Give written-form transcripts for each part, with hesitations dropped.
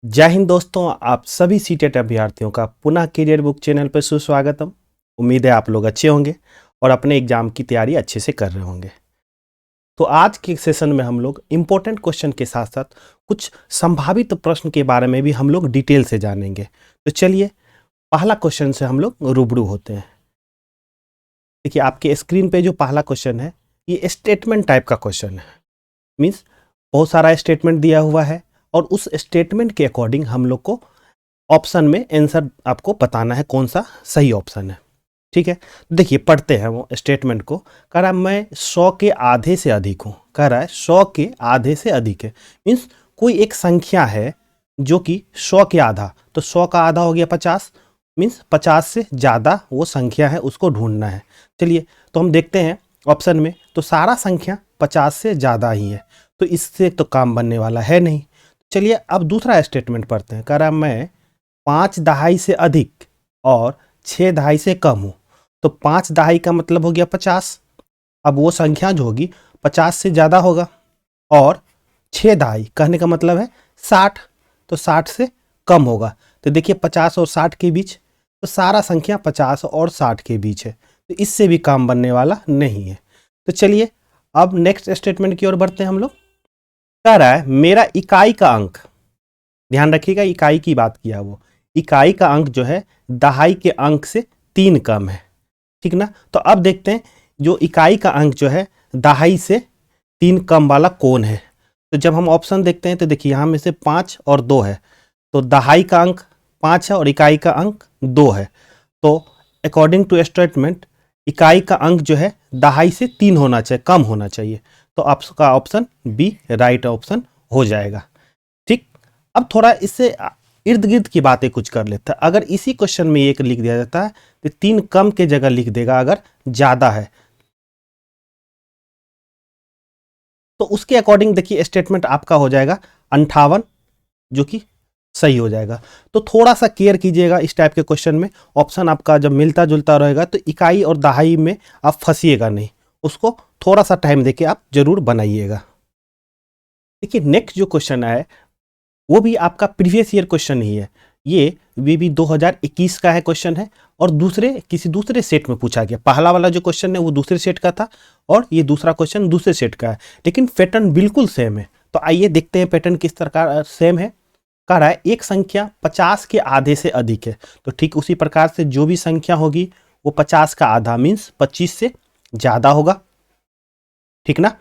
जय हिंद दोस्तों, आप सभी सीटेट अभ्यर्थियों का पुनः करियर बुक चैनल पर सुस्वागतम। उम्मीद है आप लोग अच्छे होंगे और अपने एग्जाम की तैयारी अच्छे से कर रहे होंगे। तो आज के सेशन में हम लोग इम्पोर्टेंट क्वेश्चन के साथ साथ कुछ संभावित प्रश्न के बारे में भी हम लोग डिटेल से जानेंगे। तो चलिए पहला क्वेश्चन से हम लोग रूबरू होते हैं। देखिए आपके स्क्रीन पे जो पहला क्वेश्चन है ये स्टेटमेंट टाइप का क्वेश्चन है। मीन्स बहुत सारा स्टेटमेंट दिया हुआ है और उस स्टेटमेंट के अकॉर्डिंग हम लोग को ऑप्शन में आंसर आपको बताना है कौन सा सही ऑप्शन है। ठीक है, देखिए पढ़ते हैं वो स्टेटमेंट को। कह रहा है मैं 100 के आधे से अधिक हूँ। कह रहा है 100 के आधे से अधिक है। मीन्स कोई एक संख्या है जो कि 100 के आधा, तो 100 का आधा हो गया 50। मीन्स 50 से ज़्यादा वो संख्या है, उसको ढूंढना है। चलिए तो हम देखते हैं ऑप्शन में, तो सारा संख्या 50 से ज़्यादा ही है, तो इससे तो काम बनने वाला है नहीं। चलिए अब दूसरा स्टेटमेंट पढ़ते हैं। कह रहा है मैं 5 दहाई से अधिक और 6 दहाई से कम हूँ। तो 5 दहाई का मतलब हो गया 50। अब वो संख्या जो होगी 50 से ज़्यादा होगा, और 6 दहाई कहने का मतलब है 60, तो 60 से कम होगा। तो देखिए 50 और 60 के बीच, तो सारा संख्या 50 और 60 के बीच है, तो इससे भी काम बनने वाला नहीं है। तो चलिए अब नेक्स्ट स्टेटमेंट की ओर बढ़ते हैं हम लोग। कह रहा है मेरा इकाई का अंक, ध्यान रखिएगा इकाई की बात किया, वो इकाई का अंक जो है दहाई के अंक से 3 कम है। ठीक ना, तो अब देखते हैं जो इकाई का अंक जो है दहाई से 3 कम वाला कौन है। तो जब हम ऑप्शन देखते हैं तो देखिए यहाँ में से 5 और 2 है, तो दहाई का अंक 5 है और इकाई का अंक 2 है। तो अकॉर्डिंग टू स्टेटमेंट इकाई का अंक जो है दहाई से 3 होना चाहिए, कम होना चाहिए। तो आपका ऑप्शन बी राइट ऑप्शन हो जाएगा। ठीक, अब थोड़ा इससे इर्द गिर्द की बातें कुछ कर लेते हैं। अगर इसी क्वेश्चन में एक लिख दिया जाता है तो 3 कम के जगह लिख देगा अगर ज़्यादा है, तो उसके अकॉर्डिंग देखिए स्टेटमेंट आपका हो जाएगा 58, जो कि सही हो जाएगा। तो थोड़ा सा केयर कीजिएगा इस टाइप के क्वेश्चन में। ऑप्शन आपका जब मिलता जुलता रहेगा तो इकाई और दहाई में आप फंसिएगा नहीं, उसको थोड़ा सा टाइम देके आप जरूर बनाइएगा। देखिए नेक्स्ट जो क्वेश्चन है वो भी आपका प्रीवियस ईयर क्वेश्चन ही है। ये भी 2021 का है क्वेश्चन है, और किसी दूसरे सेट में पूछा गया। पहला वाला जो क्वेश्चन है वो दूसरे सेट का था और ये दूसरा क्वेश्चन दूसरे सेट का है, लेकिन पैटर्न बिल्कुल सेम है। तो आइए देखते हैं पैटर्न किस तरह का सेम है। कह रहा है एक संख्या 50 के आधे से अधिक है, तो ठीक उसी प्रकार से जो भी संख्या होगी वो 50 का आधा मीन्स 25 से ज़्यादा होगा। ठीक ना,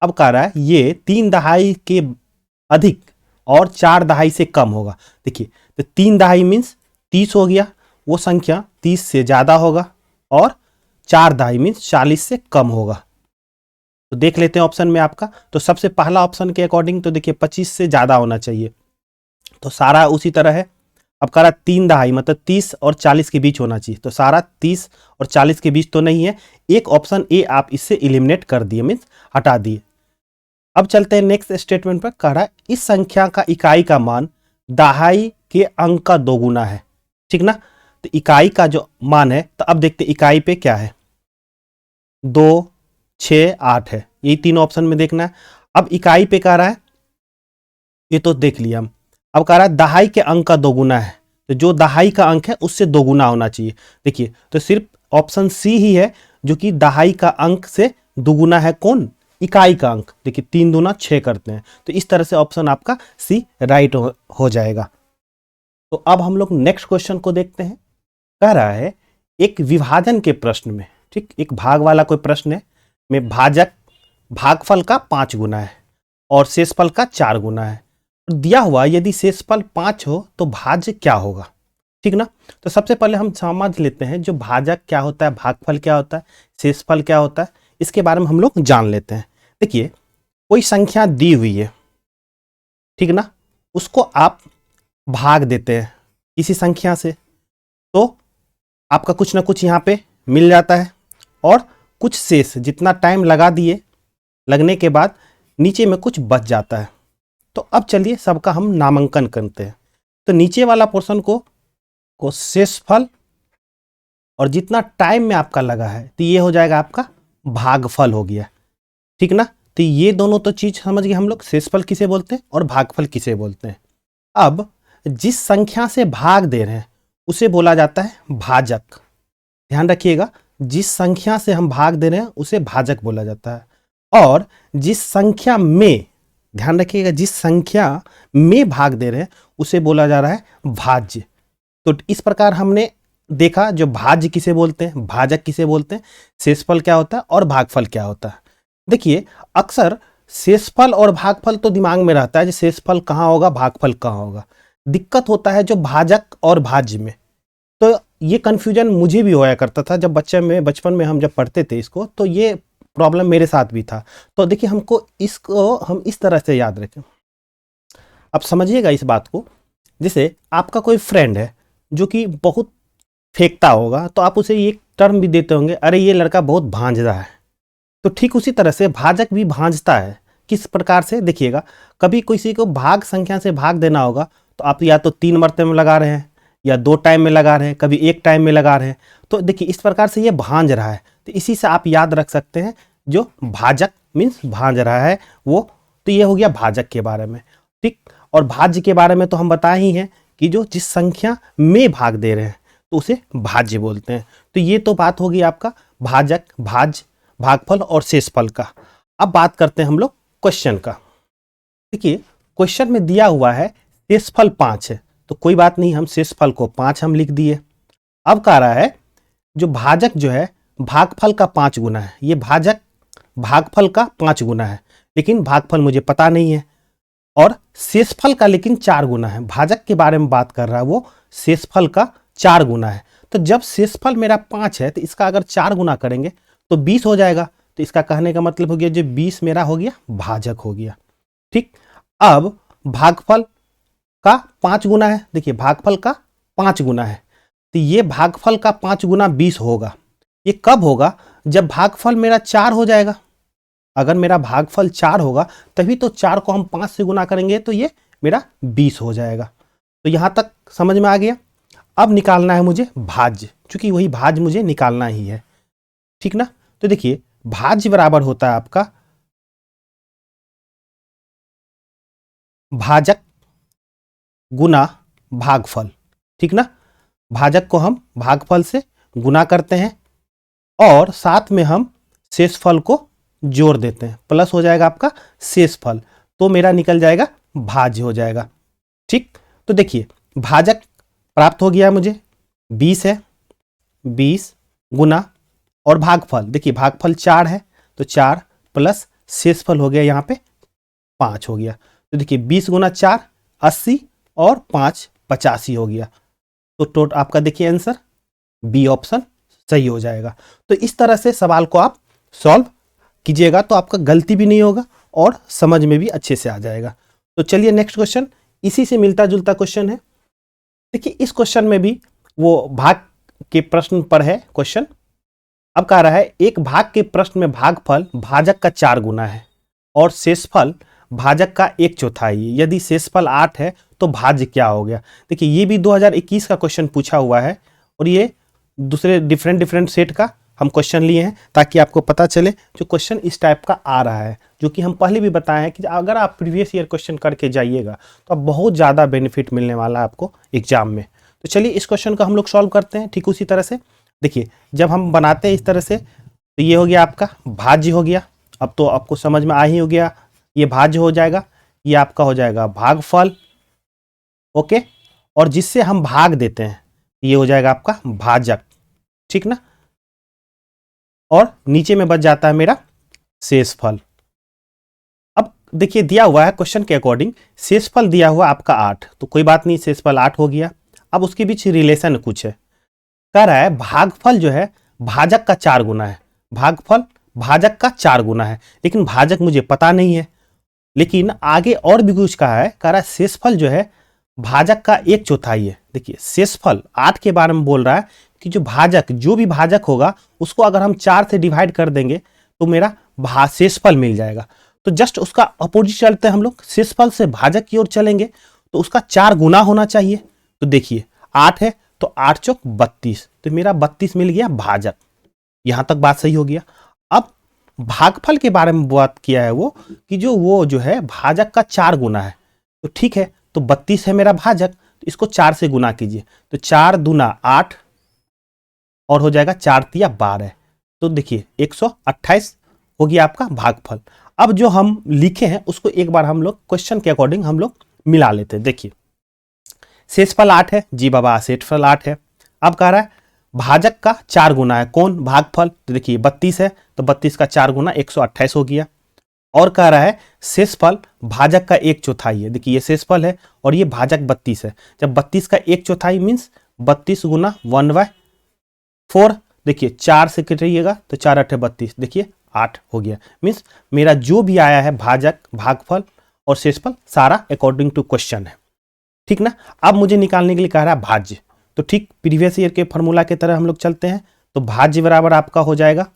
अब कह रहा है ये 3 दहाई के अधिक और 4 दहाई से कम होगा। देखिए तो 3 दहाई मीन्स 30 हो गया, वो संख्या 30 से ज़्यादा होगा, और 4 दहाई मीन्स 40 से कम होगा। तो देख लेते हैं ऑप्शन में आपका। तो सबसे पहला ऑप्शन के अकॉर्डिंग तो देखिए 25 से ज़्यादा होना चाहिए, तो सारा उसी तरह है। अब कह रहा 3 दहाई मतलब 30 और 40 के बीच होना चाहिए, तो सारा 30 और 40 के बीच तो नहीं है। एक ऑप्शन ए आप इससे इलिमिनेट कर दिए, मीन्स हटा दिए। अब चलते हैं नेक्स्ट स्टेटमेंट पर। कह रहा है इस संख्या का इकाई का मान दहाई के अंक का दोगुना है। ठीक ना, तो इकाई का जो मान है, तो अब देखते इकाई पे क्या है, 2, 6, 8 है, यही तीन ऑप्शन में देखना है। अब इकाई पे कह रहा है, ये तो देख लिया हम। अब कह रहा है दहाई के अंक का दोगुना है, तो जो दहाई का अंक है उससे दोगुना होना चाहिए। देखिए तो सिर्फ ऑप्शन सी ही है जो कि दहाई का अंक से दोगुना है, कौन, इकाई का अंक। देखिए 3 दूना 6 करते हैं, तो इस तरह से ऑप्शन आपका सी राइट हो जाएगा। तो अब हम लोग नेक्स्ट क्वेश्चन को देखते हैं। कह रहा है एक विभाजन के प्रश्न में, ठीक एक भाग वाला कोई प्रश्न है, में भागफल का 5 गुना है और शेषफल का 4 गुना है। दिया हुआ यदि शेषफल 5 हो तो भाज्य क्या होगा। ठीक ना, तो सबसे पहले हम समझ लेते हैं जो भाजक क्या होता है, भागफल क्या होता है, शेषफल क्या होता है, इसके बारे में हम लोग जान लेते हैं। देखिए कोई संख्या दी हुई है, ठीक ना, उसको आप भाग देते हैं किसी संख्या से, तो आपका कुछ ना कुछ यहाँ पे मिल जाता है, और कुछ शेष जितना टाइम लगा दिए, लगने के बाद नीचे में कुछ बच जाता है। तो अब चलिए सबका हम नामांकन करते हैं। तो नीचे वाला पोर्शन को शेषफल, और जितना टाइम में आपका लगा है तो ये हो जाएगा आपका भागफल हो गया। ठीक ना, तो ये दोनों तो चीज समझ गए हम लोग, शेषफल किसे बोलते हैं और भागफल किसे बोलते हैं। अब जिस संख्या से भाग दे रहे हैं उसे बोला जाता है भाजक। ध्यान रखिएगा, जिस संख्या से हम भाग दे रहे हैं उसे भाजक बोला जाता है। और जिस संख्या में, ध्यान रखिएगा, जिस संख्या में भाग दे रहे हैं उसे बोला जा रहा है भाज्य। तो इस प्रकार हमने देखा जो भाज्य किसे बोलते हैं, भाजक किसे बोलते हैं, शेषफल क्या होता है और भागफल क्या होता है। देखिए अक्सर शेषफल और भागफल तो दिमाग में रहता है, शेषफल कहाँ होगा भागफल कहाँ होगा। दिक्कत होता है जो भाजक और भाज्य में। तो ये कन्फ्यूजन मुझे भी होया करता था जब बचपन में हम जब पढ़ते थे इसको, तो ये प्रॉब्लम मेरे साथ भी था। तो देखिए इसको हम इस तरह से याद रखें। अब समझिएगा इस बात को, जैसे आपका कोई फ्रेंड है जो कि बहुत फेंकता होगा, तो आप उसे ये टर्म भी देते होंगे, अरे ये लड़का बहुत भांजता है। तो ठीक उसी तरह से भाजक भी भांजता है। किस प्रकार से, देखिएगा, कभी किसी को भाग संख्या से भाग देना होगा तो आप या तो 3 मरतबे में लगा रहे हैं या 2 टाइम में लगा रहे हैं, कभी 1 टाइम में लगा रहे हैं। तो देखिए इस प्रकार से ये भांज रहा है। तो इसी से आप याद रख सकते हैं जो भाजक मीन्स भांज रहा है वो। तो ये हो गया भाजक के बारे में, ठीक। और भाज्य के बारे में तो हम बताए ही हैं कि जो जिस संख्या में भाग दे रहे हैं तो उसे भाज्य बोलते हैं। तो ये तो बात होगी आपका भाजक, भाज्य, भागफल और शेषफल का। अब बात करते हैं हम लोग क्वेश्चन का। देखिए क्वेश्चन में दिया हुआ है शेषफल 5 है, तो कोई बात नहीं, हम शेषफल को 5 हम लिख दिए। अब कह रहा है जो भाजक जो है भागफल का 5 गुना है, ये भाजक भागफल का 5 गुना है, लेकिन भागफल मुझे पता नहीं है। और शेषफल का लेकिन 4 गुना है। भाजक के बारे में बात कर रहा है वो, शेषफल का 4 गुना है। तो जब शेषफल मेरा 5 है तो इसका अगर 4 गुना करेंगे तो 20 हो जाएगा। तो इसका कहने का मतलब हो गया जो 20 मेरा हो गया भाजक हो गया, ठीक। अब भागफल का 5 गुना है, देखिए भागफल का 5 गुना है, तो ये भागफल का 5 गुना 20 होगा। ये कब होगा, जब भागफल मेरा 4 हो जाएगा। अगर मेरा भागफल 4 होगा तभी तो 4 को हम 5 से गुना करेंगे तो ये मेरा 20 हो जाएगा। तो यहां तक समझ में आ गया। अब निकालना है मुझे भाज्य, क्योंकि वही भाज्य मुझे निकालना ही है, ठीक ना। तो देखिए भाज्य बराबर होता है आपका भाजक गुना भागफल, ठीक ना। भाजक को हम भागफल से गुना करते हैं और साथ में हम शेषफल को जोड़ देते हैं, प्लस हो जाएगा आपका शेषफल, तो मेरा निकल जाएगा भाज्य हो जाएगा, ठीक। तो देखिए भाजक प्राप्त हो गया मुझे 20 है, 20 गुना और भागफल, देखिए भागफल 4 है तो 4 प्लस शेषफल हो गया यहाँ पे 5 हो गया। तो देखिए 20 गुना 4 80 और 5 85 हो गया। तो टोटल आपका देखिए आंसर बी ऑप्शन सही हो जाएगा। तो इस तरह से सवाल को आप सॉल्व कीजिएगा तो आपका गलती भी नहीं होगा और समझ में भी अच्छे से आ जाएगा। तो चलिए नेक्स्ट क्वेश्चन, इसी से मिलता जुलता क्वेश्चन है। देखिए इस क्वेश्चन में भी वो भाग के प्रश्न पर है क्वेश्चन। अब कह रहा है एक भाग के प्रश्न में भागफल भाजक का 4 गुना है और शेषफल भाजक का 1/4 है। यदि शेषफल 8 है तो भाज्य क्या हो गया। देखिए ये भी 2021 का क्वेश्चन पूछा हुआ है और ये दूसरे डिफरेंट सेट का हम क्वेश्चन लिए हैं ताकि आपको पता चले जो क्वेश्चन इस टाइप का आ रहा है, जो कि हम पहले भी बताए हैं कि अगर आप प्रीवियस ईयर क्वेश्चन करके जाइएगा तो आप बहुत ज़्यादा बेनिफिट मिलने वाला है आपको एग्जाम में। तो चलिए इस क्वेश्चन को हम लोग सॉल्व करते हैं ठीक उसी तरह से। देखिए जब हम बनाते हैं इस तरह से तो ये हो गया आपका भाज्य हो गया। अब तो आपको समझ में आ ही हो गया, ये भाज्य हो जाएगा, ये आपका हो जाएगा भागफल, ओके। और जिससे हम भाग देते हैं ये हो जाएगा आपका भाजक, ठीक ना। और नीचे में बच जाता है मेरा शेषफल। अब देखिए दिया हुआ है क्वेश्चन के अकॉर्डिंग शेषफल दिया हुआ आपका 8, तो कोई बात नहीं, शेषफल 8 हो गया। अब उसके बीच रिलेशन कुछ है, कह रहा है भागफल जो है भाजक का 4 गुना है। भागफल भाजक का 4 गुना है, लेकिन भाजक मुझे पता नहीं है। लेकिन आगे और भी कुछ कहा है, कह रहा है शेषफल जो है भाजक का 1/4 है। देखिए शेषफल 8 के बारे में बोल रहा है कि जो भी भाजक होगा उसको अगर हम 4 से डिवाइड कर देंगे तो मेरा शेषफल मिल जाएगा। तो जस्ट उसका अपोजिट चलते हैं हम लोग, शेषफल से भाजक की ओर चलेंगे तो उसका 4 गुना होना चाहिए। तो देखिए 8 है तो 8 चौक 32, तो मेरा 32 मिल गया भाजक। यहां तक बात सही हो गया। अब भागफल के बारे में बात किया है वो कि वो जो है भाजक का 4 गुना है, तो ठीक है, तो 32 है मेरा भाजक, तो इसको 4 से गुना कीजिए, तो 4 दूना 8 और हो जाएगा 4 तिया 12। तो देखिए 128 हो गया आपका भागफल। अब जो हम लिखे हैं उसको एक बार हम लोग क्वेश्चन के अकॉर्डिंग हम लोग मिला लेते हैं। देखिए शेषफल 8 है, जी बाबा शेषफल 8 है। अब कह रहा है भाजक का 4 गुना है, कौन भागफल, तो देखिए 32 है, तो 32 का 4 गुना 128 हो गया। और कह रहा है शेषफल भाजक का 1/4 है, देखिए ये शेषफल है और ये भाजक 32 है। जब 32 का 1/4 मीन्स 32 गुना 1/4, देखिए 4 से कटिएगा तो 4 8 32, देखिए 8 हो गया। मीन्स मेरा जो भी आया है भाजक, भागफल और शेषफल सारा अकॉर्डिंग टू क्वेश्चन है, ठीक ना। अब मुझे निकालने के लिए कह रहा है भाज्य, तो ठीक प्रीवियस ईयर के फॉर्मूला की तरह हम लोग चलते हैं। तो भाज्य बराबर आपका हो जाएगा,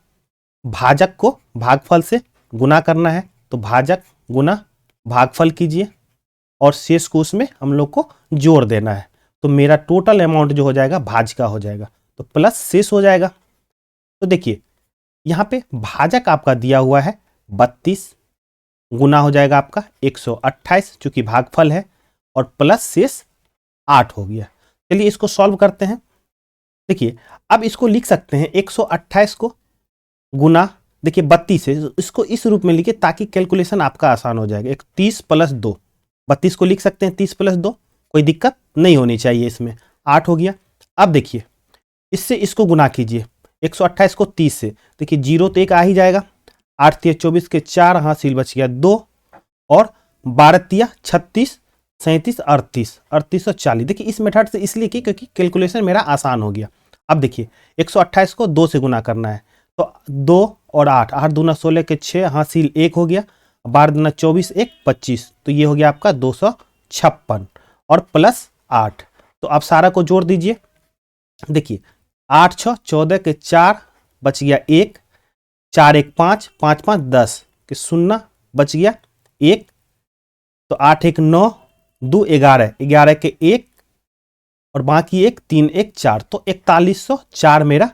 भाजक को भागफल से गुना करना है, तो भाजक गुना भागफल कीजिए और शेष को उसमें हम लोग को जोड़ देना है। तो मेरा टोटल अमाउंट जो हो जाएगा भाज्य का हो जाएगा, तो प्लस शेष हो जाएगा। तो देखिए यहाँ पे भाजक आपका दिया हुआ है 32 गुना हो जाएगा आपका 128 चूंकि भागफल है, और प्लस शेष 8 हो गया। चलिए इसको सॉल्व करते हैं। देखिए अब इसको लिख सकते हैं 128 को गुना देखिए 32 से, इसको इस रूप में लिखिए ताकि कैलकुलेशन आपका आसान हो जाएगा। 30 + 2, 32 को लिख सकते हैं 30 + 2, कोई दिक्कत नहीं होनी चाहिए इसमें। 8 हो गया। अब देखिए इससे इसको गुना कीजिए 128 को 30 से, देखिए 0 तो 1 आ ही जाएगा, 8 तिया 24 के 4 हासिल बच गया 2, और 12 तिया 36 37 38 38 और 40। देखिए इस मेथड से इसलिए कि क्योंकि कैलकुलेशन मेरा आसान हो गया। अब देखिए 128 को 2 से गुना करना है, तो 2 और 8, 8 दूना 16 के 6 हासिल 1 हो गया, 12 दूना 24 1 25, तो ये हो गया आपका 256 और प्लस 8। तो आप सारा को जोड़ दीजिए, देखिए 8 6 14 के 4 बच गया 1, 4 1 5 5 5 10 के 0 बच गया 1, तो 8 1 9 2 11 11 के 1 और बाकी 1 3 1 4, तो 4104 मेरा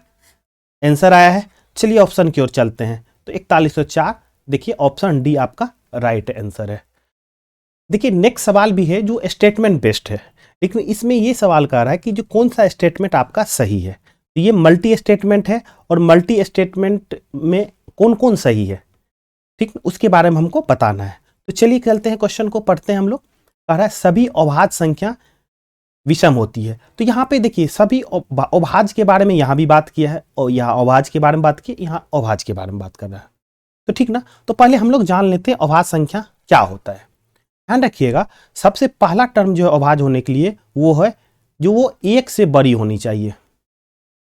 आंसर आया है। चलिए ऑप्शन की ओर चलते हैं, तो 4104 देखिए ऑप्शन डी आपका राइट आंसर है। देखिए नेक्स्ट सवाल भी है जो स्टेटमेंट बेस्ड है, लेकिन इसमें ये सवाल कर रहा है कि जो कौन सा स्टेटमेंट आपका सही है। तो ये मल्टी स्टेटमेंट है और मल्टी स्टेटमेंट में कौन कौन सही है, ठीक, उसके बारे में हमको बताना है। तो चलिए चलते हैं क्वेश्चन को पढ़ते हैं हम लोग। कह रहा है सभी अभाज्य संख्या विषम होती है। तो यहाँ पे देखिए सभी अभाज्य के बारे में यहाँ भी बात किया है, और यहाँ अभाज्य के बारे में बात की, यहाँ अभाज्य के बारे में बात कर रहा है, तो ठीक ना। तो पहले हम लोग जान लेते हैं अभाज्य संख्या क्या होता है। ध्यान रखिएगा सबसे पहला टर्म जो है अभाज्य होने के लिए वो है जो वो 1 से बड़ी होनी चाहिए,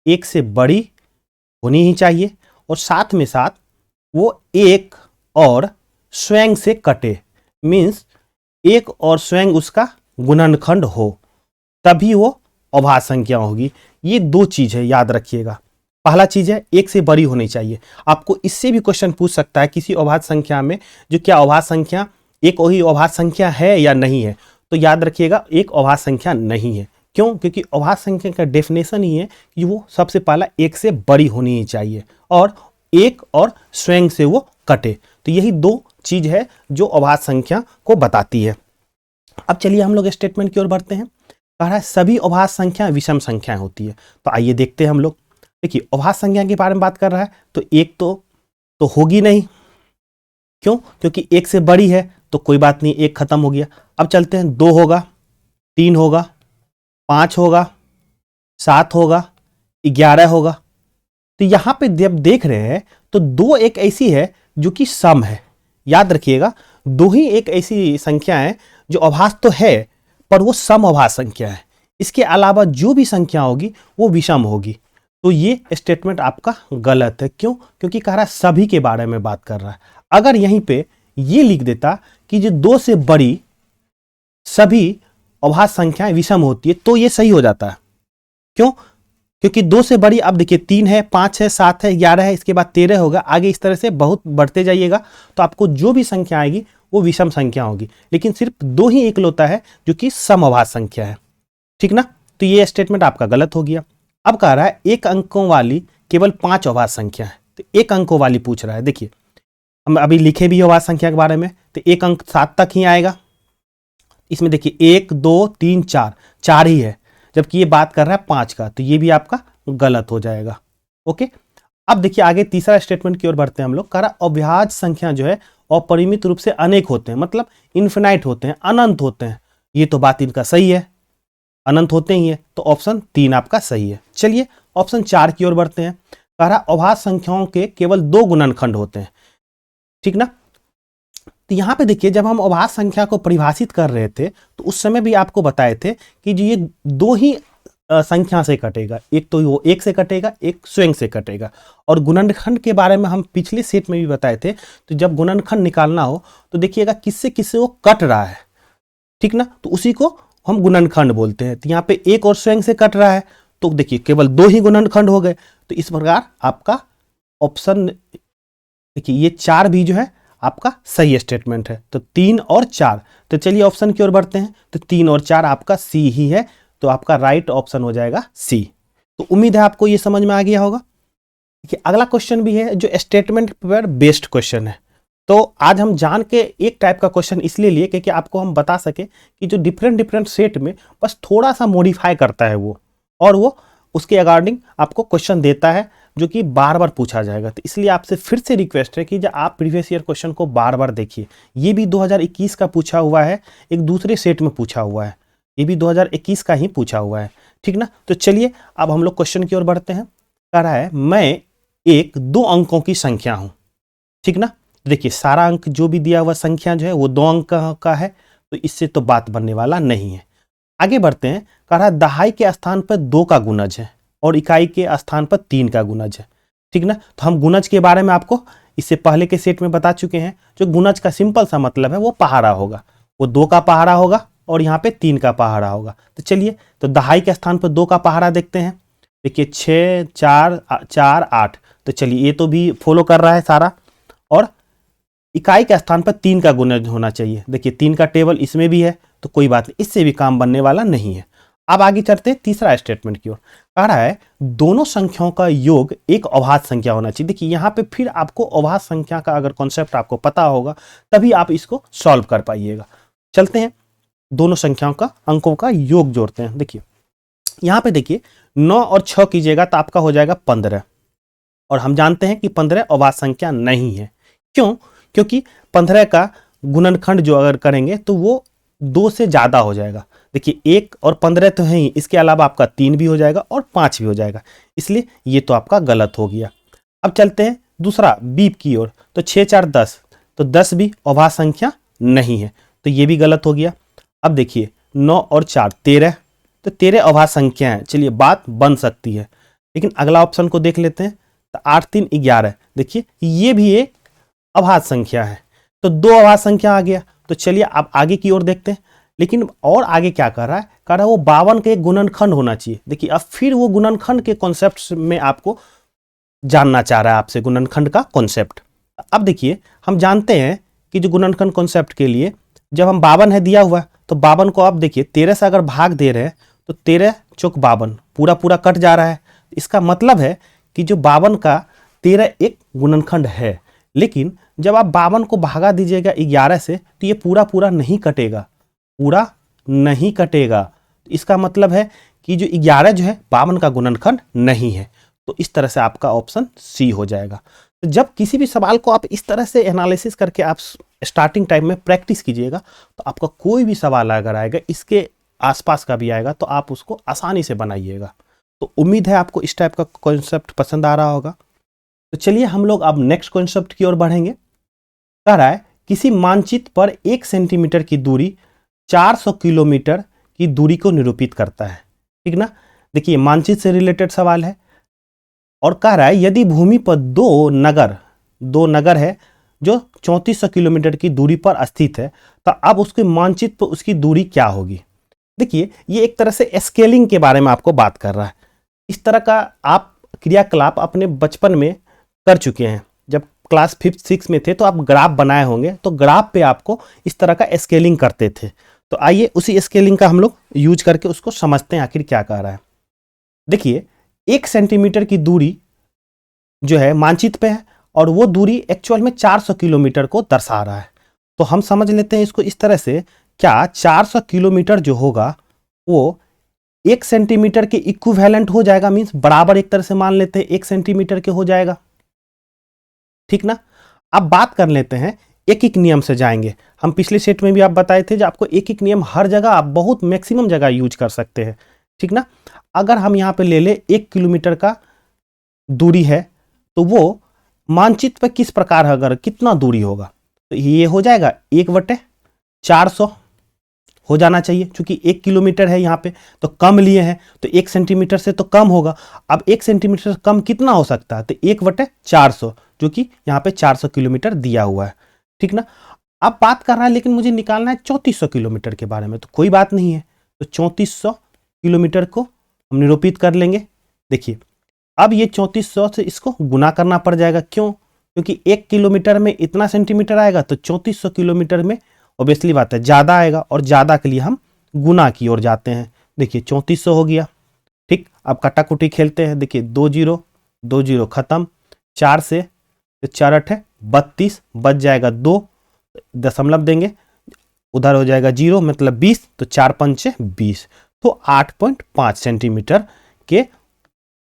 1 से बड़ी होनी ही चाहिए, और साथ में साथ वो 1 और स्वयं से कटे, मीन्स 1 और स्वयं उसका गुणनखंड हो, तभी वो अभाज्य संख्या होगी। ये दो चीज है, याद रखिएगा। पहला चीज है 1 से बड़ी होनी चाहिए। आपको इससे भी क्वेश्चन पूछ सकता है किसी अभाज्य संख्या में जो क्या अभाज्य संख्या एक वही अभाज्य संख्या है या नहीं है, तो याद रखिएगा एक अभाज्य संख्या नहीं है। क्यों? क्योंकि अभाज्य संख्या का डेफिनेशन ही है कि वो सबसे पहला 1 से बड़ी होनी ही चाहिए, और 1 और स्वयं से वो कटे। तो यही दो चीज है जो अभाज्य संख्या को बताती है। अब चलिए हम लोग स्टेटमेंट की ओर बढ़ते हैं। कह रहा है सभी अभाज्य संख्या विषम संख्याएं होती है। तो आइए देखते हैं हम लोग। देखिए अभाज्य संख्या के बारे में बात कर रहा है, तो 1 तो होगी नहीं। क्यों? क्योंकि 1 से बड़ी है, तो कोई बात नहीं, 1 खत्म हो गया। अब चलते हैं 2 होगा, 3 होगा, 5 होगा, 7 होगा, 11 होगा। तो यहां पे जब देख रहे हैं तो 2 एक ऐसी है जो कि सम है। याद रखिएगा 2 ही एक ऐसी संख्या है जो अभाज्य तो है पर वो सम अभाज्य संख्या है। इसके अलावा जो भी संख्या होगी वो विषम होगी। तो ये स्टेटमेंट आपका गलत है। क्यों? क्योंकि कह रहा है सभी के बारे में बात कर रहा है। अगर यहीं पे ये लिख देता कि जो 2 से बड़ी सभी अभाज्य संख्याएं विषम होती है तो ये सही हो जाता है। क्यों? क्योंकि 2 से बड़ी, अब देखिए 3 है, 5 है, 7 है, 11 है, इसके बाद 13 होगा, आगे इस तरह से बहुत बढ़ते जाइएगा तो आपको जो भी संख्या आएगी वो विषम संख्या होगी। लेकिन सिर्फ 2 ही एकलौता है जो कि सम अभाज्य संख्या है, ठीक ना। तो ये स्टेटमेंट आपका गलत हो गया। अब कह रहा है 1 अंकों वाली केवल 5 अभाज्य संख्या है। तो 1 अंकों वाली पूछ रहा है। देखिए हम अभी लिखे भी अभाज्य संख्या के बारे में, तो 1 अंक 7 तक ही आएगा। इसमें देखिए 1 2 3 4 4 ही है, जबकि ये बात कर रहा है 5 का, तो ये भी आपका गलत हो जाएगा। ओके, अब देखिए आगे तीसरा स्टेटमेंट की ओर बढ़ते हैं हम लोग। कह रहा अविभाज्य संख्या जो है अपरिमित रूप से अनेक होते हैं, मतलब इन्फिनाइट होते हैं, अनंत होते हैं। ये तो बात इनका सही है, अनंत होते ही है, तो ऑप्शन 3 आपका सही है। चलिए ऑप्शन 4 की ओर बढ़ते हैं। कह रहा अभाज्य संख्याओं के केवल 2 गुणनखंड होते हैं, ठीक ना। तो यहां पे देखिए जब हम अभाज्य संख्या को परिभाषित कर रहे थे तो उस समय भी आपको बताए थे कि जो ये 2 ही संख्या से कटेगा, एक तो वो 1 से कटेगा, एक स्वयं से कटेगा। और गुणनखंड के बारे में हम पिछले सेट में भी बताए थे, तो जब गुणनखंड निकालना हो तो देखिएगा किससे किससे वो कट रहा है, ठीक ना, तो उसी को हम गुणनखंड बोलते हैं। तो यहाँ पे 1 और स्वयं से कट रहा है, तो देखिए केवल 2 ही गुणनखंड हो गए। तो इस प्रकार आपका ऑप्शन देखिए ये 4 भी जो है आपका सही स्टेटमेंट है। तो 3 और 4, तो चलिए ऑप्शन की ओर बढ़ते हैं। तो 3 और 4 आपका सी ही है, तो आपका राइट ऑप्शन हो जाएगा सी। तो उम्मीद है आपको ये समझ में आ गया होगा। देखिए अगला क्वेश्चन भी है जो स्टेटमेंट पर बेस्ड क्वेश्चन है। तो आज हम जान के एक टाइप का क्वेश्चन इसलिए लिए क्योंकि आपको हम बता सके कि जो डिफरेंट सेट में बस थोड़ा सा मॉडिफाई करता है वो, और वो उसके अकॉर्डिंग आपको क्वेश्चन देता है जो कि बार बार पूछा जाएगा। तो इसलिए आपसे फिर से रिक्वेस्ट है कि जब आप प्रीवियस ईयर क्वेश्चन को बार बार देखिए। ये भी 2021 का पूछा हुआ है, एक दूसरे सेट में पूछा हुआ है, ये भी 2021 का ही पूछा हुआ है, ठीक ना। तो चलिए अब हम लोग क्वेश्चन की ओर बढ़ते हैं। कह रहा है मैं एक 2 अंकों की संख्या हूं, ठीक ना। देखिए सारा अंक जो भी दिया हुआ संख्या जो है वो 2 अंक का है, तो इससे तो बात बनने वाला नहीं है। आगे बढ़ते हैं। कह रहा है दहाई के स्थान पर 2 का गुणज है और इकाई के स्थान पर 3 का गुणज है, ठीक ना। तो हम गुणज के बारे में आपको इससे पहले के सेट में बता चुके हैं। जो गुणज का सिंपल सा मतलब है वो पहाड़ा होगा, वो 2 का पहाड़ा होगा और यहाँ पे 3 का पहाड़ा होगा। तो चलिए तो दहाई के स्थान पर 2 का पहाड़ा देखते हैं। देखिए 6 4 4 8, तो चलिए ये तो भी फॉलो कर रहा है सारा। और इकाई के स्थान पर 3 का गुणज होना चाहिए। देखिए 3 का टेबल इसमें भी है, तो कोई बात नहीं, इससे भी काम बनने वाला नहीं है। अब आगे चलते हैं तीसरा स्टेटमेंट की ओर। कह रहा है दोनों संख्याओं का योग एक अभाज्य संख्या होना चाहिए। देखिए यहाँ पे फिर आपको अभाज्य संख्या का अगर कॉन्सेप्ट आपको पता होगा तभी आप इसको सॉल्व कर पाइएगा। चलते हैं दोनों संख्याओं का अंकों का योग जोड़ते हैं। देखिए यहाँ पे देखिए 9 और 6 कीजिएगा तो आपका हो जाएगा 15, और हम जानते हैं कि 15 अभाज्य संख्या नहीं है। क्यों? क्योंकि 15 का गुणनखंड जो अगर करेंगे तो वो 2 से ज्यादा हो जाएगा। देखिए 1 और 15 तो है ही, इसके अलावा आपका 3 भी हो जाएगा और 5 भी हो जाएगा, इसलिए ये तो आपका गलत हो गया। अब चलते हैं दूसरा बीप की ओर। तो 6 4 10, तो 10 भी अभाज्य संख्या नहीं है, तो ये भी गलत हो गया। अब देखिए 9 और 4 13, तो 13 अभाज्य संख्या है, चलिए बात बन सकती है। लेकिन अगला ऑप्शन को देख लेते हैं। तो 8 3 11, देखिए ये भी एक अभाज्य संख्या है, तो 2 अभाज्य संख्या आ गया। तो चलिए अब आगे की ओर देखते हैं। लेकिन और आगे क्या कर रहा है? कह रहा है वो 52 का एक गुणनखंड होना चाहिए। देखिए अब फिर वो गुणनखंड के कॉन्सेप्ट में आपको जानना चाह रहा है आपसे, गुणनखंड का कॉन्सेप्ट। अब देखिए हम जानते हैं कि जो गुणनखंड कॉन्सेप्ट के लिए जब हम 52 है दिया हुआ, तो 52 को आप देखिए 13 से अगर भाग दे रहे हैं तो 13 चौक 52 पूरा पूरा कट जा रहा है। इसका मतलब है कि जो 52 का 13 एक गुणनखंड है, लेकिन जब आप 52 को भागा दीजिएगा 11 से तो ये पूरा पूरा नहीं कटेगा, पूरा नहीं कटेगा। इसका मतलब है कि जो 11 जो है 52 का गुणनखंड नहीं है। तो इस तरह से आपका ऑप्शन सी हो जाएगा। तो जब किसी भी सवाल को आप इस तरह से एनालिसिस करके आप स्टार्टिंग टाइम में प्रैक्टिस कीजिएगा, तो आपका कोई भी सवाल अगर आएगा, इसके आसपास का भी आएगा, तो आप उसको आसानी से बनाइएगा। तो उम्मीद है आपको इस टाइप का कॉन्सेप्ट पसंद आ रहा होगा। तो चलिए हम लोग अब नेक्स्ट कॉन्सेप्ट की ओर बढ़ेंगे। कह रहा है किसी मानचित्र पर 1 सेंटीमीटर की दूरी 400 किलोमीटर की दूरी को निरूपित करता है, ठीक ना। देखिए मानचित्र से रिलेटेड सवाल है, और कह रहा है यदि भूमि पर दो नगर है जो 3400 किलोमीटर की दूरी पर स्थित है, तो अब उसके मानचित्र पर उसकी दूरी क्या होगी। देखिए ये एक तरह से स्केलिंग के बारे में आपको बात कर रहा है। इस तरह का आप क्रियाकलाप अपने बचपन में कर चुके हैं। जब क्लास 5th 6 में थे तो आप ग्राफ बनाए होंगे, तो ग्राफ पे आपको इस तरह का स्केलिंग करते थे। तो आइए उसी स्केलिंग का हम लोग यूज करके उसको समझते हैं आखिर क्या कह रहा है। देखिए 1 सेंटीमीटर की दूरी जो है मानचित्र पे है, और वो दूरी एक्चुअल में 400 किलोमीटर को दर्शा रहा है। तो हम समझ लेते हैं इसको इस तरह से क्या 400 किलोमीटर जो होगा वो 1 सेंटीमीटर के इक्विवेलेंट हो जाएगा, मीन्स बराबर एक तरह से मान लेते हैं 1 सेंटीमीटर के हो जाएगा, ठीक ना। अब बात कर लेते हैं एक एक नियम से जाएंगे। हम पिछले सेट में भी आप बताए थे जो आपको एक एक नियम हर जगह आप बहुत मैक्सिमम जगह यूज कर सकते हैं, ठीक ना। अगर हम यहाँ पे ले ले 1 किलोमीटर का दूरी है तो वो मानचित्र पर किस प्रकार है, अगर कितना दूरी होगा तो ये हो जाएगा 1/400 हो जाना चाहिए, क्योंकि 1 किलोमीटर है यहाँ पे तो कम लिए हैं तो 1 सेंटीमीटर से तो कम होगा। अब 1 सेंटीमीटर से कम कितना हो सकता है, तो 1/400, जो कि यहाँ पे 400 किलोमीटर दिया हुआ है, ठीक ना। अब बात कर रहा है लेकिन मुझे निकालना है 3400 किलोमीटर के बारे में, तो कोई बात नहीं है, तो 3400 किलोमीटर को हम निरूपित कर लेंगे। देखिए अब ये 3400 से इसको गुना करना पड़ जाएगा, क्यों, क्योंकि 1 किलोमीटर में इतना सेंटीमीटर आएगा तो 3400 किलोमीटर में ऑब्वियसली बात है ज़्यादा आएगा, और ज़्यादा के लिए हम गुना की ओर जाते हैं। देखिए 3400 हो गया, ठीक। अब कटाकुटी खेलते हैं, देखिए 2 0 2 0 खत्म, 4 से 4 8 है 32, बच जाएगा 2, दशमलव देंगे, उधर हो जाएगा 0 मतलब 20, तो 4 5 20, तो 8.5 सेंटीमीटर के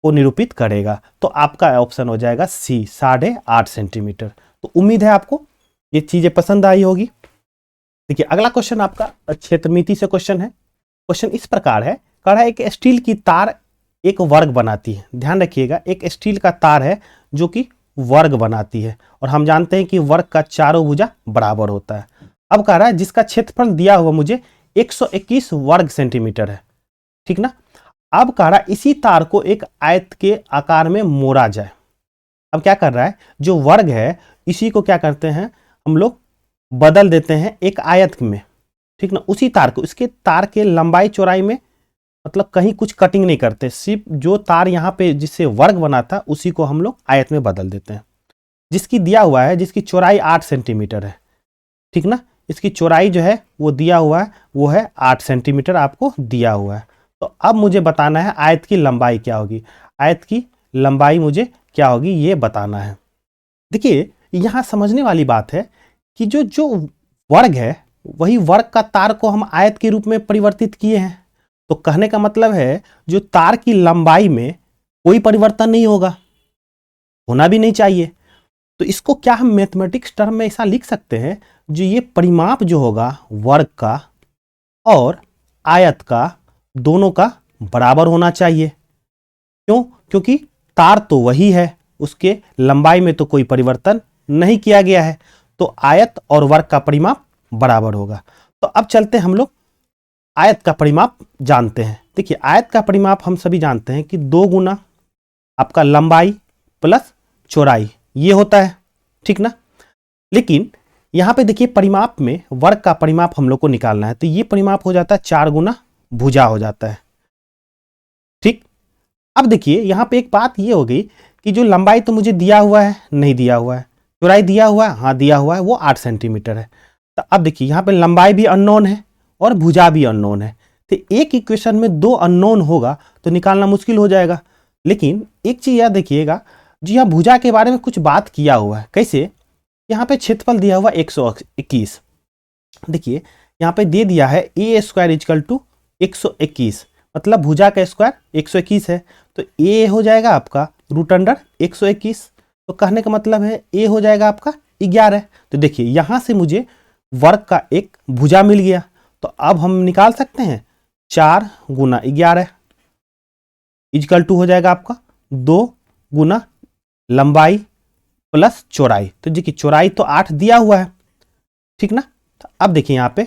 को निरूपित करेगा। तो आपका ऑप्शन हो जाएगा सी, 8.5 सेंटीमीटर। तो उम्मीद है आपको ये चीजें पसंद आई होगी। देखिए अगला क्वेश्चन आपका क्षेत्रमिति से क्वेश्चन है। क्वेश्चन इस प्रकार है, कह रहा है एक स्टील की तार एक वर्ग बनाती है। ध्यान रखिएगा, एक स्टील का तार है जो कि वर्ग बनाती है, और हम जानते हैं कि वर्ग का चारों भुजा बराबर होता है। अब कह रहा है जिसका क्षेत्रफल दिया हुआ मुझे 121 वर्ग सेंटीमीटर है, ठीक ना। अब कह रहा है इसी तार को एक आयत के आकार में मोड़ा जाए। अब क्या कर रहा है, जो वर्ग है इसी को क्या करते हैं हम लोग बदल देते हैं एक आयत में, ठीक ना। उसी तार को, इसके तार के लंबाई चौड़ाई में मतलब कहीं कुछ कटिंग नहीं करते, सिर्फ जो तार यहाँ पे जिससे वर्ग बना था उसी को हम लोग आयत में बदल देते हैं। जिसकी दिया हुआ है, जिसकी चौड़ाई 8 सेंटीमीटर है, ठीक ना। इसकी चौड़ाई जो है वो दिया हुआ है, वो है 8 सेंटीमीटर आपको दिया हुआ है। तो अब मुझे बताना है आयत की लंबाई क्या होगी। आयत की लंबाई मुझे क्या होगी ये बताना है। देखिए यहाँ समझने वाली बात है कि जो जो वर्ग है वही वर्ग का तार को हम आयत के रूप में परिवर्तित किए हैं। तो कहने का मतलब है जो तार की लंबाई में कोई परिवर्तन नहीं होगा, होना भी नहीं चाहिए। तो इसको क्या हम मैथमेटिक्स टर्म में ऐसा लिख सकते हैं, जो ये परिमाप जो होगा वर्ग का और आयत का दोनों का बराबर होना चाहिए। क्यों, क्योंकि तार तो वही है, उसके लंबाई में तो कोई परिवर्तन नहीं किया गया है, तो आयत और वर्ग का परिमाप बराबर होगा। तो अब चलते हम लोग आयत का परिमाप जानते हैं। देखिए आयत का परिमाप हम सभी जानते हैं कि 2 गुना आपका लंबाई प्लस चौड़ाई ये होता है, ठीक ना। लेकिन यहां पे देखिए परिमाप में वर्ग का परिमाप हम लोग को निकालना है, तो ये परिमाप हो जाता है 4 गुना भुजा हो जाता है, ठीक। अब देखिए यहां पे एक बात ये हो गई कि जो लंबाई तो मुझे दिया हुआ है, नहीं दिया हुआ है, चौड़ाई दिया हुआ है, हाँ दिया हुआ है, वो 8 सेंटीमीटर है। तो अब देखिए यहाँ पे लंबाई भी अननोन है और भुजा भी अननोन है, तो एक इक्वेशन में 2 अननोन होगा तो निकालना मुश्किल हो जाएगा। लेकिन एक चीज याद देखिएगा, जी हाँ भुजा के बारे में कुछ बात किया हुआ है। कैसे, यहाँ पे क्षेत्रफल दिया हुआ 121, देखिए यहाँ पे दे दिया है ए स्क्वायर इजकल टू 121, मतलब भुजा का स्क्वायर 121 है, तो ए हो जाएगा आपका √121। तो कहने का मतलब है ए हो जाएगा आपका 11। तो देखिए यहाँ से मुझे वर्ग का एक भुजा मिल गया, तो अब हम निकाल सकते हैं 4 गुना 11 इजकल टू हो जाएगा आपका 2 गुना लंबाई प्लस चौड़ाई। तो देखिए चौड़ाई तो 8 दिया हुआ है, ठीक ना। तो अब देखिए यहाँ पे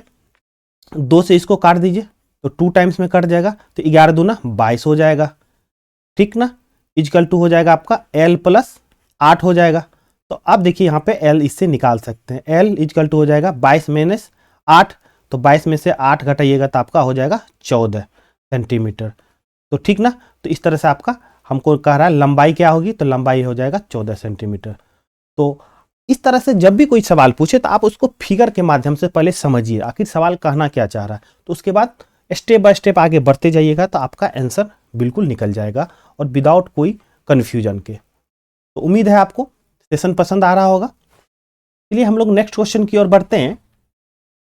2 से इसको काट दीजिए तो 2 टाइम्स में कट जाएगा, तो 11 दूना 22 हो जाएगा, ठीक ना। इजकल टू हो जाएगा आपका l प्लस 8 हो जाएगा। तो अब देखिए यहाँ पे l इससे निकाल सकते हैं, l इजकल टू हो जाएगा 22 माइनस 8, तो 22 में से 8 घटाइएगा तो आपका हो जाएगा 14 सेंटीमीटर। तो ठीक ना, तो इस तरह से आपका हमको कह रहा है लंबाई क्या होगी, तो लंबाई हो जाएगा 14 सेंटीमीटर। तो इस तरह से जब भी कोई सवाल पूछे तो आप उसको फिगर के माध्यम से पहले समझिए आखिर सवाल कहना क्या चाह रहा है, तो उसके बाद स्टेप बाय स्टेप आगे बढ़ते जाइएगा तो आपका आंसर बिल्कुल निकल जाएगा और विदाउट कोई कन्फ्यूजन के। तो उम्मीद है आपको सेशन पसंद आ रहा होगा। चलिए हम लोग नेक्स्ट क्वेश्चन की ओर बढ़ते हैं।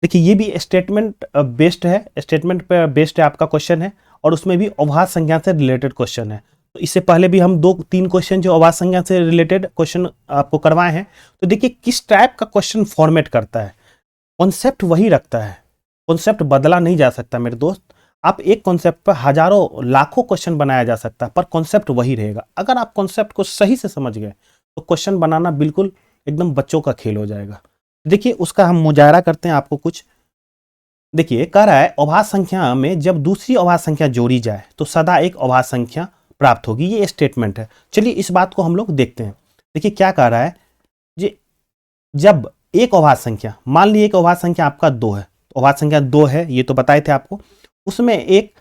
देखिए ये भी स्टेटमेंट बेस्ड है, स्टेटमेंट पे बेस्ड है आपका क्वेश्चन है, और उसमें भी अभाज्य संख्या से रिलेटेड क्वेश्चन है। तो इससे पहले भी हम 2-3 क्वेश्चन जो अभाज्य संख्या से रिलेटेड क्वेश्चन आपको करवाए हैं। तो देखिए किस टाइप का क्वेश्चन फॉर्मेट करता है, कॉन्सेप्ट वही रखता है, कॉन्सेप्ट बदला नहीं जा सकता मेरे दोस्त। आप एक कॉन्सेप्ट पर हजारों लाखों क्वेश्चन बनाया जा सकता है, पर कॉन्सेप्ट वही रहेगा। अगर आप कॉन्सेप्ट को सही से समझ गए तो क्वेश्चन बनाना बिल्कुल एकदम बच्चों का खेल हो जाएगा। देखिए उसका हम मुजाहरा करते हैं आपको कुछ। देखिए कह रहा है अभाज्य संख्या में जब दूसरी अभाज्य संख्या जोड़ी जाए तो सदा एक अभाज्य संख्या प्राप्त होगी, ये स्टेटमेंट है। चलिए इस बात को हम लोग देखते हैं। देखिए क्या कह रहा है, जी जब एक अभाज्य संख्या, मान लीजिए एक अभाज्य संख्या आपका 2 है, तो अभाज्य संख्या 2 है ये तो बताए थे आपको, उसमें एक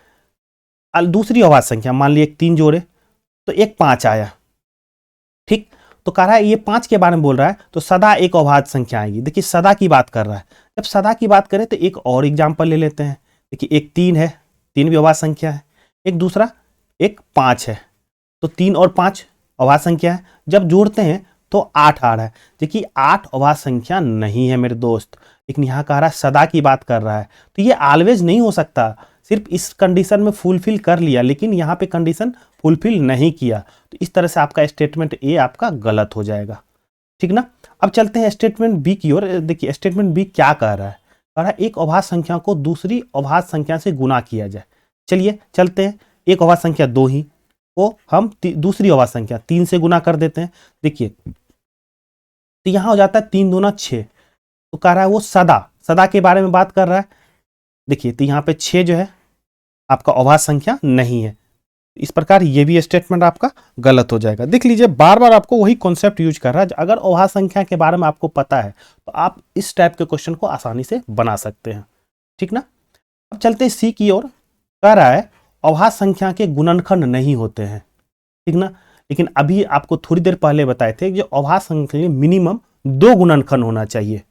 दूसरी अभाज्य संख्या मान लीजिए 3 जोड़े तो एक 5 आया, ठीक। तो कह रहा है ये 5 के बारे में बोल रहा है, तो सदा एक अभाज्य संख्या आएगी। देखिए सदा की बात कर रहा है, जब सदा की बात करें तो एक और एग्जाम्पल ले लेते हैं। देखिए एक 3 है, 3 भी अभाज्य संख्या है, एक दूसरा एक 5 है, तो 3 और 5 अभाज्य संख्या है, जब जोड़ते हैं तो 8 आ रहा है। देखिए 8 अभाज्य संख्या नहीं है मेरे दोस्त, लेकिन यहाँ कह रहा है सदा की बात कर रहा है, तो ये ऑलवेज नहीं हो सकता। सिर्फ इस कंडीशन में फुलफिल कर लिया, लेकिन यहाँ पे कंडीशन फुलफिल नहीं किया, तो इस तरह से आपका स्टेटमेंट ए आपका गलत हो जाएगा, ठीक ना। अब चलते हैं स्टेटमेंट बी की ओर। देखिए स्टेटमेंट बी क्या कह रहा है, कह रहा है एक अभाज्य संख्या को दूसरी अभाज्य संख्या से गुना किया जाए। चलिए चलते हैं, एक अभाज्य संख्या 2 ही को हम दूसरी अभाज्य संख्या 3 से गुना कर देते हैं। देखिए तो यहाँ हो जाता है 3 दूना 6, तो कह रहा है वो सदा के बारे में बात कर रहा है। देखिए तो यहाँ पे 6 जो है आपका अभाज्य संख्या नहीं है, इस प्रकार ये भी स्टेटमेंट आपका गलत हो जाएगा। देख लीजिए बार बार आपको वही कॉन्सेप्ट यूज कर रहा है। अगर अभाज्य संख्या के बारे में आपको पता है तो आप इस टाइप के क्वेश्चन को आसानी से बना सकते हैं, ठीक ना। अब चलते हैं सी की ओर। कह रहा है अभाज्य संख्या के गुणनखंड नहीं होते हैं, ठीक ना। लेकिन अभी आपको थोड़ी देर पहले बताए थे जो अभाज्य संख्या में मिनिमम 2 गुणनखंड होना चाहिए,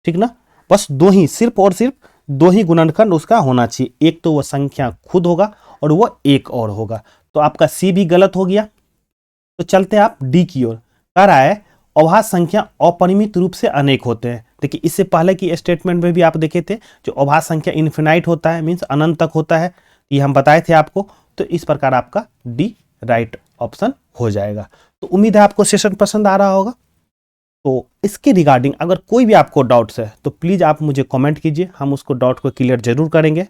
ठीक ना। बस 2 ही, सिर्फ और सिर्फ 2 ही गुणनखंड उसका होना चाहिए। एक तो वह संख्या खुद होगा और वो एक और होगा, तो आपका सी भी गलत हो गया। तो चलते हैं आप डी की ओर। कह रहा है अभाज्य संख्या अपरिमित रूप से अनेक होते हैं। देखिए इससे पहले की स्टेटमेंट में भी आप देखे थे जो अभाज्य संख्या इन्फिनाइट होता है, मीन्स अनंत तक होता है, ये हम बताए थे आपको। तो इस प्रकार आपका डी राइट ऑप्शन हो जाएगा। तो उम्मीद है आपको सेशन पसंद आ रहा होगा। तो इसके रिगार्डिंग अगर कोई भी आपको डाउट्स है तो प्लीज़ आप मुझे कमेंट कीजिए, हम उसको डाउट को क्लियर जरूर करेंगे।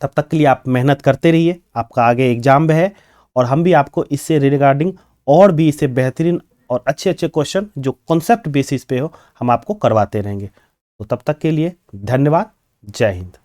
तब तक के लिए आप मेहनत करते रहिए, आपका आगे एग्जाम भी है, और हम भी आपको इससे रिगार्डिंग और भी इससे बेहतरीन और अच्छे अच्छे क्वेश्चन जो कॉन्सेप्ट बेसिस पे हो हम आपको करवाते रहेंगे। तो तब तक के लिए धन्यवाद, जय हिंद।